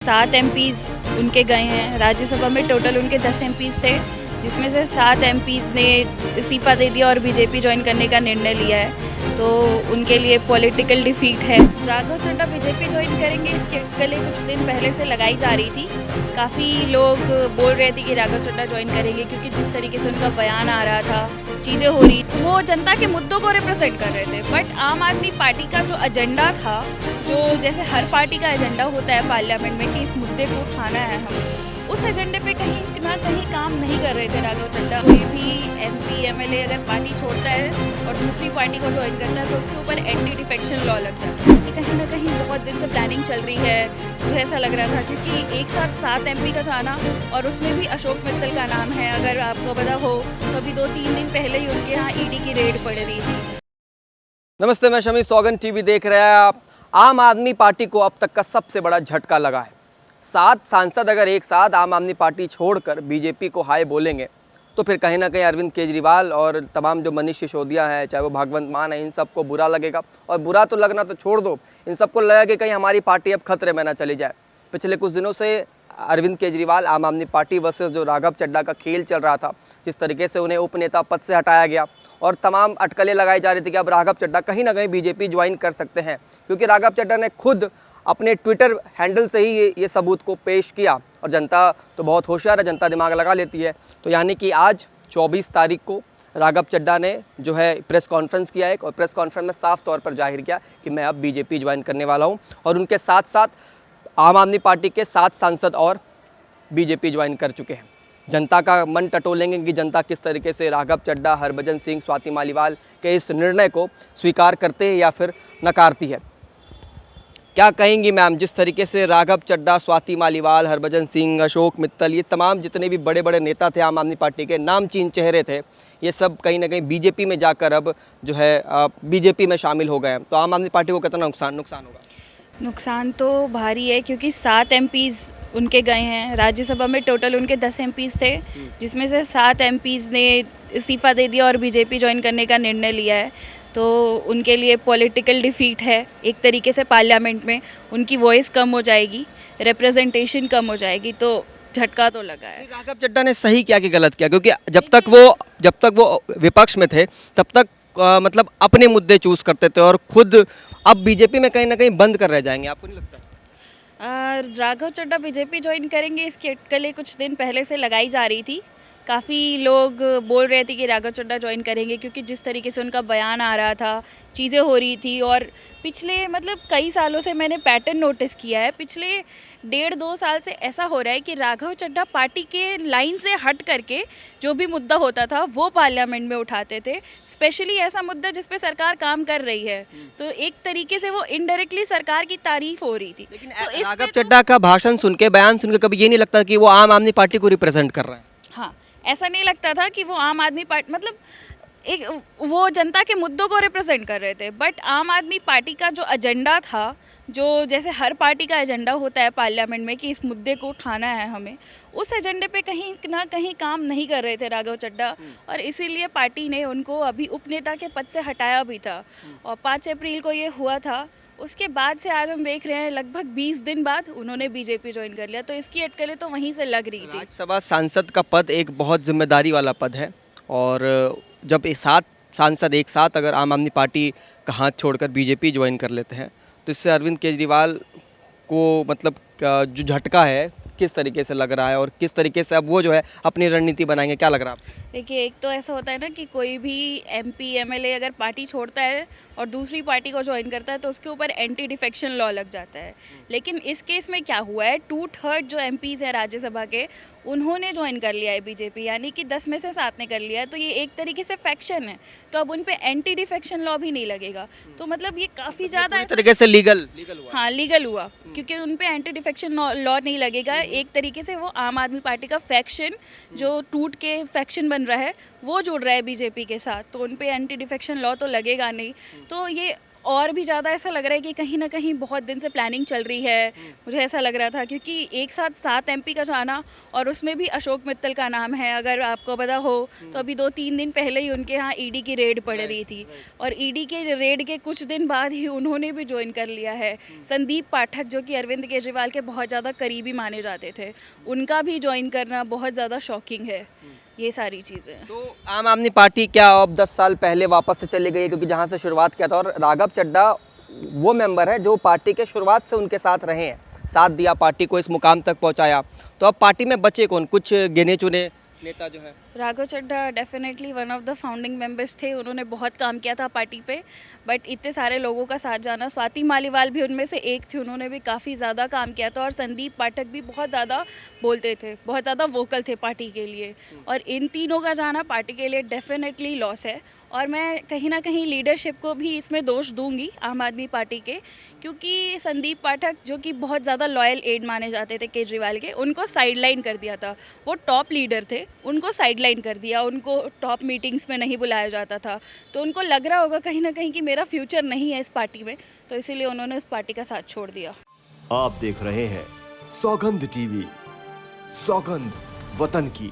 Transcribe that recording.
7 MPs उनके गए हैं। राज्यसभा में टोटल उनके 10 एमपीज़ थे, जिसमें से 7 एमपीज़ ने इस्तीफ़ा दे दिया और बीजेपी ज्वाइन करने का निर्णय लिया है। तो उनके लिए पॉलिटिकल डिफीट है। राघव चड्ढा बीजेपी ज्वाइन करेंगे, इसकी अटकलें कुछ दिन पहले से लगाई जा रही थी। काफ़ी लोग बोल रहे थे कि राघव चड्ढा ज्वाइन करेंगे, क्योंकि जिस तरीके से उनका बयान आ रहा था, चीज़ें हो रही, वो जनता के मुद्दों को रिप्रेजेंट कर रहे थे। बट आम आदमी पार्टी का जो एजेंडा था, जो जैसे हर पार्टी का एजेंडा होता है पार्लियामेंट में कि इस मुद्दे को उठाना है हमें, उस एजेंडे पे कहीं ना कहीं काम नहीं कर रहे थे राघव चड्ढा। कोई भी एमपी एमएलए अगर पार्टी छोड़ता है और दूसरी पार्टी को ज्वाइन करता है तो उसके ऊपर एंटी डिफेक्शन लॉ लग जाता है। ये कहीं ना कहीं बहुत दिन से प्लानिंग चल रही है। मुझे ऐसा लग रहा था, क्योंकि एक साथ 7 एमपी का जाना और उसमें भी अशोक मित्तल का नाम है। अगर आपको पता हो तो अभी 2-3 दिन पहले ही उनके यहाँ ईडी की रेड पड़ रही थी। नमस्ते, मैं शमी। सौगन टीवी देख रहे हैं आप। आम आदमी पार्टी को अब तक का सबसे बड़ा झटका लगा है। 7 सांसद अगर एक साथ आम आदमी पार्टी छोड़कर बीजेपी को हाय बोलेंगे तो फिर कहीं ना कहीं अरविंद केजरीवाल और तमाम जो मनीष सिसोदिया हैं, चाहे वो भगवंत मान है, इन सबको बुरा लगेगा। और बुरा तो लगना तो छोड़ दो, इन सबको लगेगा कि कहीं हमारी पार्टी अब खतरे में ना चली जाए। पिछले कुछ दिनों से अरविंद केजरीवाल आम आदमी पार्टी वर्सेस जो राघव चड्ढा का खेल चल रहा था, जिस तरीके से उन्हें उपनेता पद से हटाया गया और तमाम अटकलें लगाई जा रही थी कि अब राघव चड्ढा कहीं ना कहीं बीजेपी ज्वाइन कर सकते हैं, क्योंकि राघव चड्ढा ने खुद अपने ट्विटर हैंडल से ही ये सबूत को पेश किया। और जनता तो बहुत होशियार है, जनता दिमाग लगा लेती है। तो यानी कि आज 24 तारीख को राघव चड्ढा ने जो है प्रेस कॉन्फ्रेंस किया एक, और प्रेस कॉन्फ्रेंस में साफ तौर पर जाहिर किया कि मैं अब बीजेपी ज्वाइन करने वाला हूँ। और उनके साथ साथ आम आदमी पार्टी के 7 सांसद और बीजेपी ज्वाइन कर चुके हैं। जनता का मन टटोलेंगे कि जनता किस तरीके से राघव चड्ढा, हरभजन सिंह, स्वाति मालीवाल के इस निर्णय को स्वीकार करते हैं या फिर नकारती है। क्या कहेंगी मैम, जिस तरीके से राघव चड्ढा, स्वाति मालीवाल, हरभजन सिंह, अशोक मित्तल, ये तमाम जितने भी बड़े बड़े नेता थे आम आदमी पार्टी के, नामचीन चेहरे थे, ये सब कहीं ना कहीं बीजेपी में जाकर अब जो है बीजेपी में शामिल हो गए हैं, तो आम आदमी पार्टी को कितना नुकसान होगा? नुकसान तो भारी है, क्योंकि 7 एमपीज़ उनके गए हैं। राज्यसभा में टोटल उनके 10 एमपीज़ थे, जिसमें से 7 एमपीज़ ने इस्तीफ़ा दे दिया और बीजेपी ज्वाइन करने का निर्णय लिया है। तो उनके लिए पॉलिटिकल डिफीट है। एक तरीके से पार्लियामेंट में उनकी वॉइस कम हो जाएगी, रिप्रेजेंटेशन कम हो जाएगी, तो झटका तो लगा है। राघव चड्ढा ने सही किया कि गलत किया? क्योंकि जब तक वो विपक्ष में थे तब तक मतलब अपने मुद्दे चूज करते थे, और खुद अब बीजेपी में कहीं ना कहीं बंद कर रह जाएंगे, आपको नहीं लगता? राघव चड्ढा बीजेपी ज्वाइन करेंगे, इसकी अटकलें कुछ दिन पहले से लगाई जा रही थी। काफ़ी लोग बोल रहे थे कि राघव चड्ढा ज्वाइन करेंगे, क्योंकि जिस तरीके से उनका बयान आ रहा था, चीज़ें हो रही थी। और पिछले मतलब कई सालों से मैंने पैटर्न नोटिस किया है। पिछले 1.5-2 साल से ऐसा हो रहा है कि राघव चड्ढा पार्टी के लाइन से हट करके जो भी मुद्दा होता था वो पार्लियामेंट में उठाते थे। स्पेशली ऐसा मुद्दा जिस पे सरकार काम कर रही है, तो एक तरीके से वो इनडायरेक्टली सरकार की तारीफ हो रही थी। लेकिन तो इस राघव चड्ढा का भाषण सुन के, बयान सुन के कभी ये नहीं लगता कि वो आम आदमी पार्टी को रिप्रेजेंट कर रहे हैं? हाँ, ऐसा नहीं लगता था कि वो आम आदमी पार्टी मतलब एक वो जनता के मुद्दों को रिप्रेजेंट कर रहे थे। बट आम आदमी पार्टी का जो एजेंडा था, जो जैसे हर पार्टी का एजेंडा होता है पार्लियामेंट में कि इस मुद्दे को उठाना है हमें, उस एजेंडे पे कहीं ना कहीं काम नहीं कर रहे थे राघव चड्ढा। और इसीलिए पार्टी ने उनको अभी उपनेता के पद से हटाया भी था। और 5 अप्रैल को ये हुआ था। उसके बाद से आज हम देख रहे हैं लगभग 20 दिन बाद उन्होंने बीजेपी ज्वाइन कर लिया। तो इसकी अटकलें तो वहीं से लग रही थी। राज्यसभा सांसद का पद एक बहुत जिम्मेदारी वाला पद है, और जब ये 7 सांसद एक साथ अगर आम आदमी पार्टी का हाथ छोड़कर बीजेपी ज्वाइन कर लेते हैं, तो इससे अरविंद केजरीवाल को मतलब जो झटका है किस तरीके से लग रहा है, और किस तरीके से अब वो जो है अपनी रणनीति बनाएंगे, क्या लग रहा है आपको? देखिए, एक तो ऐसा होता है ना कि कोई भी एमपी एमएलए अगर पार्टी छोड़ता है और दूसरी पार्टी को ज्वाइन करता है तो उसके ऊपर एंटी डिफेक्शन लॉ लग जाता है। लेकिन इस केस में क्या हुआ है, 2/3 जो एमपीज़ हैं राज्यसभा के, उन्होंने ज्वाइन कर लिया है बीजेपी, यानी कि 10 में से 7 ने कर लिया है। तो ये एक तरीके से फैक्शन है, तो अब उन पे एंटी डिफेक्शन लॉ भी नहीं लगेगा। तो मतलब ये काफ़ी ज़्यादा तरीके से लीगल हुआ। हाँ, लीगल हुआ, क्योंकि उन पे एंटी डिफेक्शन लॉ नहीं लगेगा। एक तरीके से वो आम आदमी पार्टी का फैक्शन जो टूट के फैक्शन बन रहा है वो जुड़ रहा है बीजेपी के साथ, तो उन पे एंटी डिफेक्शन लॉ तो लगेगा नहीं। तो ये और भी ज़्यादा ऐसा लग रहा है कि कहीं ना कहीं बहुत दिन से प्लानिंग चल रही है। मुझे ऐसा लग रहा था क्योंकि एक साथ 7 एमपी का जाना, और उसमें भी अशोक मित्तल का नाम है, अगर आपको पता हो तो अभी 2-3 दिन पहले ही उनके यहाँ ईडी की रेड पड़ रही थी, और ईडी के रेड के कुछ दिन बाद ही उन्होंने भी ज्वाइन कर लिया है। संदीप पाठक जो कि अरविंद केजरीवाल के बहुत ज़्यादा करीबी माने जाते थे, उनका भी ज्वाइन करना बहुत ज़्यादा शॉकिंग है। ये सारी चीज़ें। तो आम आदमी पार्टी क्या अब 10 साल पहले वापस से चली गई है? क्योंकि जहां से शुरुआत किया था, और राघव चड्ढा वो मेंबर है जो पार्टी के शुरुआत से उनके साथ रहे हैं, साथ दिया, पार्टी को इस मुकाम तक पहुंचाया। तो अब पार्टी में बचे कौन? कुछ गिने चुने नेता जो है। Raghav Chadha definitely one of the founding members थे, उन्होंने बहुत काम किया था पार्टी पे, बट इतने सारे लोगों का साथ जाना, स्वाति मालीवाल भी उनमें से एक थी, उन्होंने भी काफ़ी ज़्यादा काम किया था, और संदीप पाठक भी बहुत ज़्यादा बोलते थे, बहुत ज़्यादा वोकल थे पार्टी के लिए, और इन तीनों का जाना पार्टी के लिए डेफिनेटली लॉस है। और मैं कहीं ना कहीं लीडरशिप को भी इसमें दोष दूंगी आम आदमी पार्टी के, क्योंकि संदीप पाठक जो कि बहुत ज़्यादा लॉयल एड माने जाते थे केजरीवाल के, उनको साइडलाइन कर दिया था। वो टॉप लीडर थे, उनको साइडलाइन कर दिया, उनको टॉप मीटिंग्स में नहीं बुलाया जाता था, तो उनको लग रहा होगा कहीं ना कहीं कि मेरा फ्यूचर नहीं है इस पार्टी में, तो इसीलिए उन्होंने इस पार्टी का साथ छोड़ दिया। आप देख रहे हैं सौगंध टीवी, सौगंध वतन की।